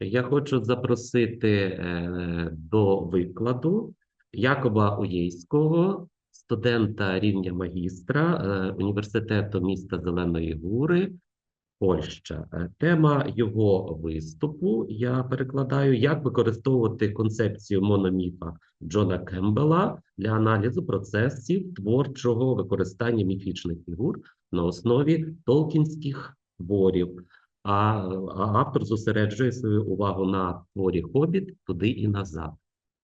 Я хочу запросити до викладу Якоба Ujejskiego, студента рівня магістра університету міста Зеленої Góry, Польща. Тема його виступу, я перекладаю, як використовувати концепцію мономіфа Джона Кембела для аналізу процесів творчого використання міфічних фігур на основі толкінських творів. А автор зосереджує свою увагу на творі «Хобіт» туди і назад.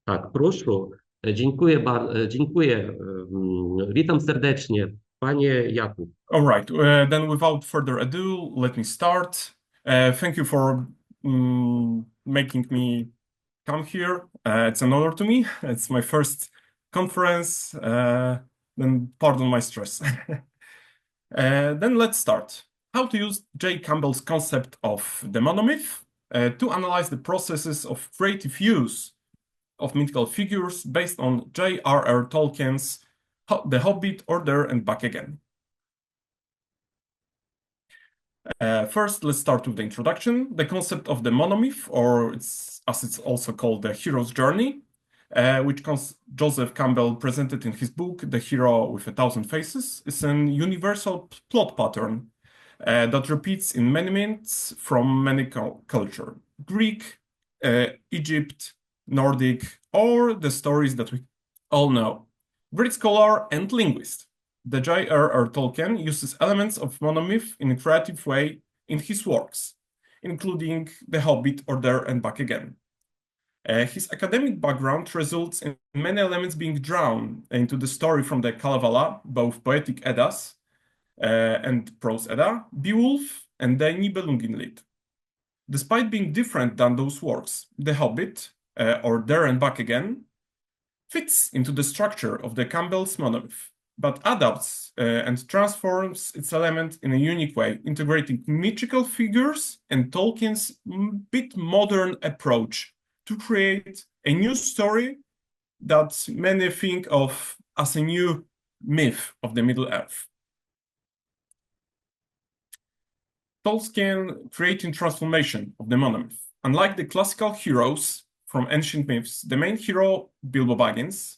Так, прошу. Dziękuję. Witam serdecznie, panie Jakub. All right, then without further ado, let me start. Thank you for making me come here. It's an honor to me. It's my first conference. Then pardon my stress. Then let's start. How to use J. Campbell's concept of the monomyth to analyze the processes of creative use of mythical figures based on J.R.R. Tolkien's The Hobbit, Order, and Back Again. First, let's start with the introduction. The concept of the monomyth, or as it's also called, the hero's journey, which Joseph Campbell presented in his book, The Hero with a Thousand Faces, is an universal plot pattern that repeats in many myths from many cultures: Greek, Egypt, Nordic, or the stories that we all know. Great scholar and linguist, the J.R.R. Tolkien uses elements of monomyth in a creative way in his works, including The Hobbit, Order, and Back Again. His academic background results in many elements being drawn into the story from the Kalevala, both poetic Eddas and prose Edda, Beowulf, and the Nibelungenlied. Despite being different than those works, The Hobbit, Order, and Back Again fits into the structure of the Campbell's monomyth, but adapts and transforms its element in a unique way, integrating mythical figures and Tolkien's bit modern approach to create a new story that many think of as a new myth of the Middle Earth. Tolkien creating transformation of the monomyth. Unlike the classical heroes from ancient myths, the main hero, Bilbo Baggins,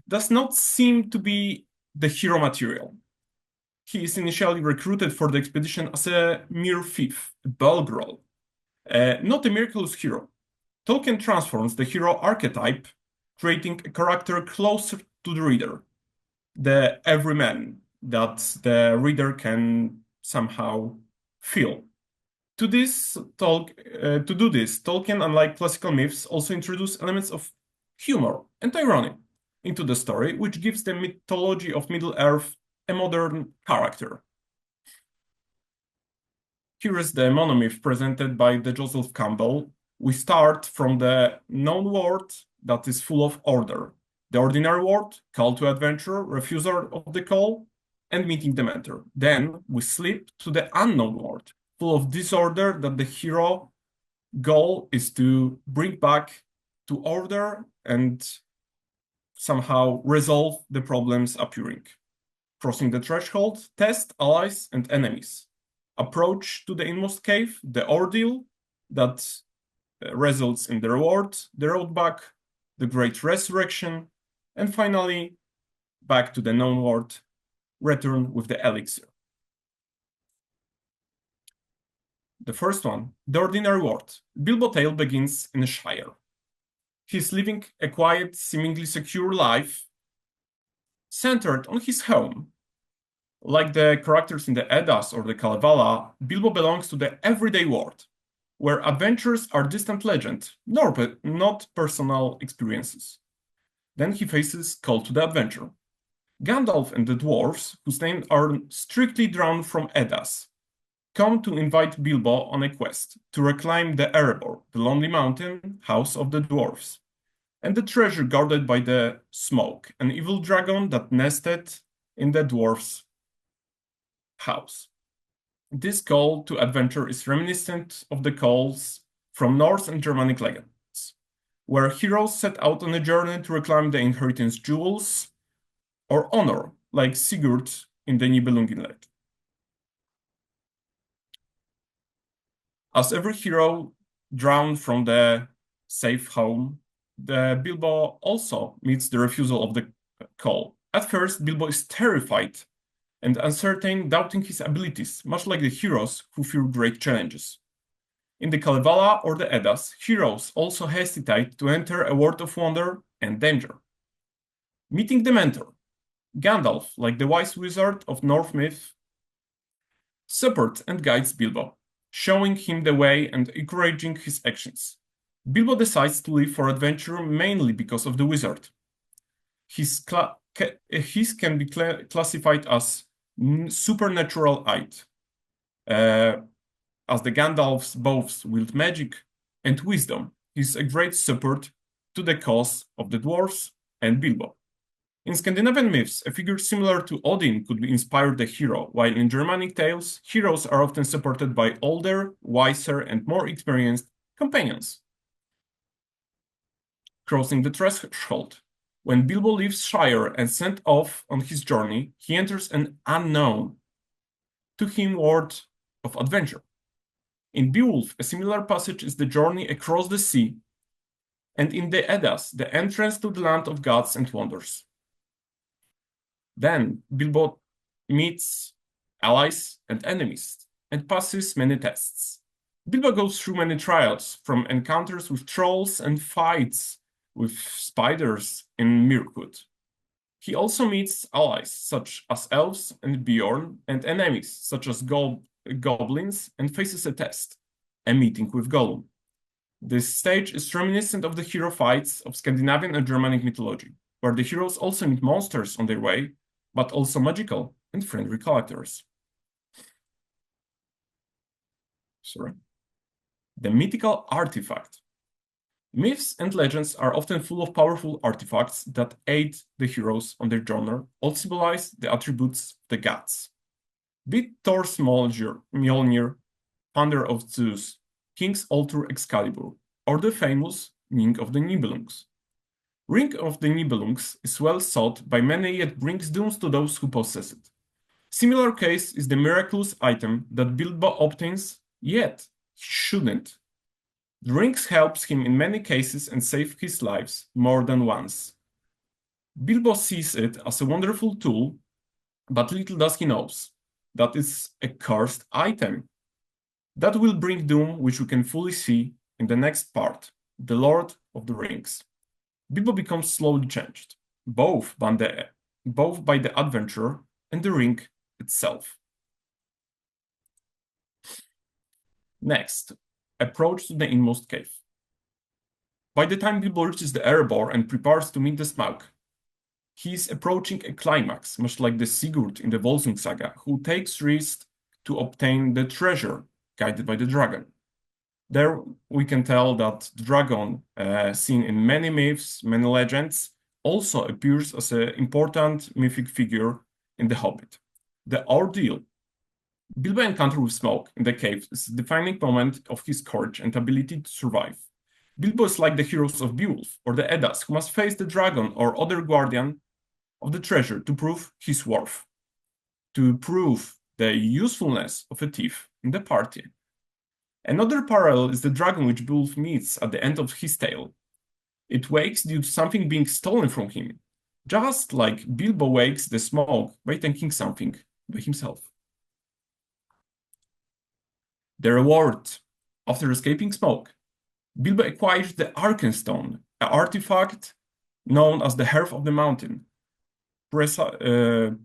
does not seem to be the hero material. He is initially recruited for the expedition as a mere thief, a Balgrol, not a miraculous hero. Tolkien transforms the hero archetype, creating a character closer to the reader, the everyman that the reader can somehow feel. To do this, Tolkien, unlike classical myths, also introduced elements of humor and irony into the story, which gives the mythology of Middle-earth a modern character. Here is the monomyth presented by the Joseph Campbell. We start from the known world that is full of order. The ordinary world, call to adventure, refusal of the call, and meeting the mentor. Then we slip to the unknown world, full of disorder that the hero goal is to bring back to order and somehow resolve the problems appearing. Crossing the threshold, test allies and enemies. Approach to the inmost cave, the ordeal that results in the reward, the road back, the great resurrection, and finally, back to the known world, return with the elixir. The first one, the ordinary world. Bilbo tale begins in a shire. He's living a quiet, seemingly secure life, centered on his home. Like the characters in the Eddas or the Kalevala, Bilbo belongs to the everyday world, where adventures are distant legend, not personal experiences. Then he faces call to the adventure. Gandalf and the dwarves, whose names are strictly drawn from Eddas, come to invite Bilbo on a quest to reclaim the Erebor, the lonely mountain house of the dwarves, and the treasure guarded by the Smoke, an evil dragon that nested in the dwarves' house. This call to adventure is reminiscent of the calls from Norse and Germanic legends, where heroes set out on a journey to reclaim the inheritance jewels or honor, like Sigurd in the Nibelungenlied. As every hero drawn from the safe home, Bilbo also meets the refusal of the call. At first, Bilbo is terrified and uncertain, doubting his abilities, much like the heroes who fear great challenges. In the Kalevala or the Eddas, heroes also hesitate to enter a world of wonder and danger. Meeting the mentor, Gandalf, like the wise wizard of Norse myth, supports and guides Bilbo, showing him the way and encouraging his actions. Bilbo decides to live for adventure mainly because of the wizard. His can be classified as supernatural aid, as the Gandalfs both wield magic and wisdom. He's a great support to the cause of the dwarves and Bilbo. In Scandinavian myths, a figure similar to Odin could inspire the hero, while in Germanic tales, heroes are often supported by older, wiser, and more experienced companions. Crossing the threshold. When Bilbo leaves Shire and sent off on his journey, he enters an unknown, to him world of adventure. In Beowulf, a similar passage is the journey across the sea, and in the Eddas, the entrance to the land of gods and wonders. Then Bilbo meets allies and enemies and passes many tests. Bilbo goes through many trials, from encounters with trolls and fights with spiders in Mirkwood. He also meets allies such as elves and Bjorn, and enemies such as goblins, and faces a test, a meeting with Gollum. This stage is reminiscent of the hero fights of Scandinavian and Germanic mythology, where the heroes also meet monsters on their way, but also magical and friendly characters. The mythical artifact. Myths and legends are often full of powerful artifacts that aid the heroes on their journey, or symbolize the attributes of the gods. Be it Thor's Mjolnir, Thunder of Zeus, King's altar Excalibur, or the famous Ring of the Nibelungs. Ring of the Nibelungs is well sought by many, yet brings dooms to those who possess it. Similar case is the miraculous item that Bilbo obtains, yet he shouldn't. The ring helps him in many cases and saves his lives more than once. Bilbo sees it as a wonderful tool, but little does he knows that it's a cursed item. That will bring doom, which we can fully see in the next part, the Lord of the Rings. Bilbo becomes slowly changed, both by the adventure and the ring itself. Next, approach to the inmost cave. By the time Bilbo reaches the Erebor and prepares to meet the Smaug, he is approaching a climax, much like the Sigurd in the Volsung saga, who takes risks to obtain the treasure, guided by the dragon. There we can tell that the dragon, seen in many myths, many legends, also appears as an important mythic figure in The Hobbit. The ordeal Bilbo encounter with Smaug in the cave is a defining moment of his courage and ability to survive. Bilbo is like the heroes of Beowulf or the Eddas, who must face the dragon or other guardian of the treasure to prove his worth, to prove the usefulness of a thief in the party. Another parallel is the dragon which Beowulf meets at the end of his tale. It wakes due to something being stolen from him, just like Bilbo wakes the Smaug by taking something by himself. The reward. After escaping Smaug, Bilbo acquires the Arkenstone, an artifact known as the Hearth of the Mountain, the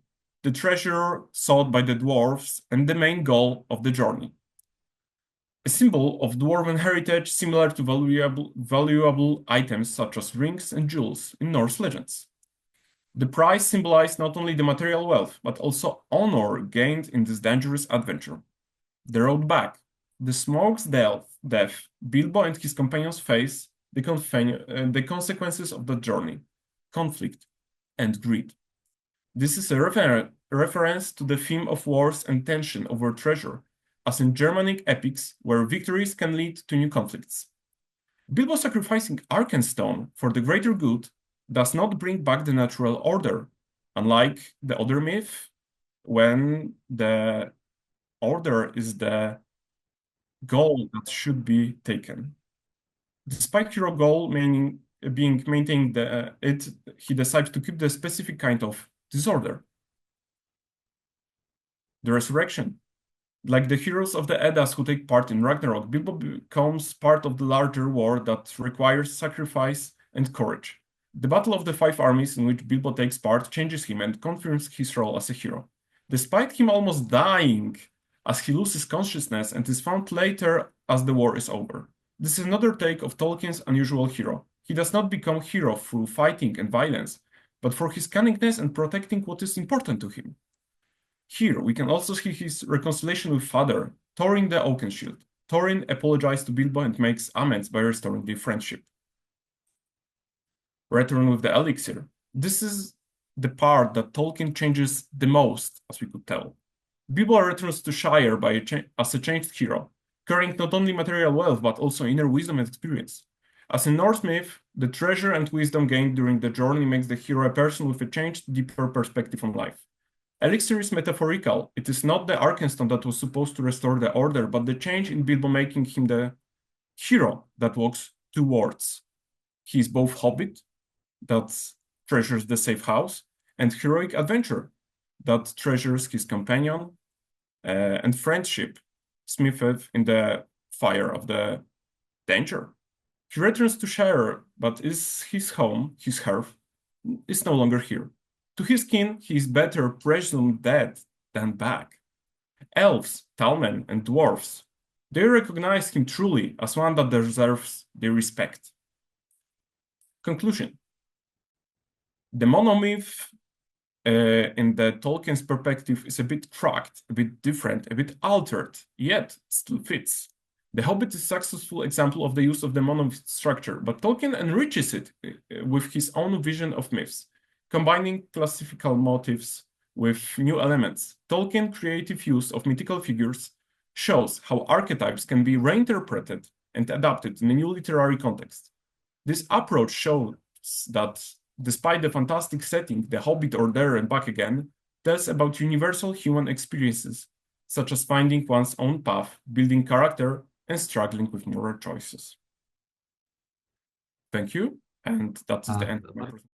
treasure sought by the dwarves and the main goal of the journey. A symbol of dwarven heritage similar to valuable items such as rings and jewels in Norse legends. The prize symbolized not only the material wealth, but also honor gained in this dangerous adventure. The road back. The Smaug's death, Bilbo and his companions face the consequences of the journey, conflict, and greed. This is a reference to the theme of wars and tension over treasure, as in Germanic epics where victories can lead to new conflicts. Bilbo sacrificing Arkenstone for the greater good does not bring back the natural order, unlike the other myth, when the order is the goal that should be taken. Despite hero goal being maintained, he decides to keep the specific kind of disorder. The resurrection. Like the heroes of the Eddas who take part in Ragnarok, Bilbo becomes part of the larger war that requires sacrifice and courage. The Battle of the Five Armies, in which Bilbo takes part, changes him and confirms his role as a hero. Despite him almost dying, as he loses consciousness and is found later as the war is over. This is another take of Tolkien's unusual hero. He does not become hero through fighting and violence, but for his cunningness and protecting what is important to him. Here, we can also see his reconciliation with father, Thorin the Oakenshield. Thorin apologizes to Bilbo and makes amends by restoring their friendship. Return with the elixir. This is the part that Tolkien changes the most, as we could tell. Bilbo returns to Shire as a changed hero, carrying not only material wealth but also inner wisdom and experience. As in Norse myth, the treasure and wisdom gained during the journey makes the hero a person with a changed, deeper perspective on life. Elixir is metaphorical. It is not the Arkenstone that was supposed to restore the order, but the change in Bilbo making him the hero that walks towards. He is both Hobbit, that treasures the safe house, and heroic adventure, that treasures his companion and friendship, smithed in the fire of the danger. He returns to Shire, but his home, his hearth, is no longer here. To his kin, he is better presumed dead than back. Elves, Talmen, and dwarfs, they recognize him truly as one that deserves their respect. Conclusion. The monomyth in the Tolkien's perspective is a bit cracked, a bit different, a bit altered, yet still fits. The Hobbit is a successful example of the use of the monomyth structure, but Tolkien enriches it with his own vision of myths, combining classical motifs with new elements. Tolkien's creative use of mythical figures shows how archetypes can be reinterpreted and adapted in a new literary context. This approach shows that despite the fantastic setting, The Hobbit or There and Back Again tells about universal human experiences, such as finding one's own path, building character, and struggling with moral choices. Thank you, and that is the end of my presentation.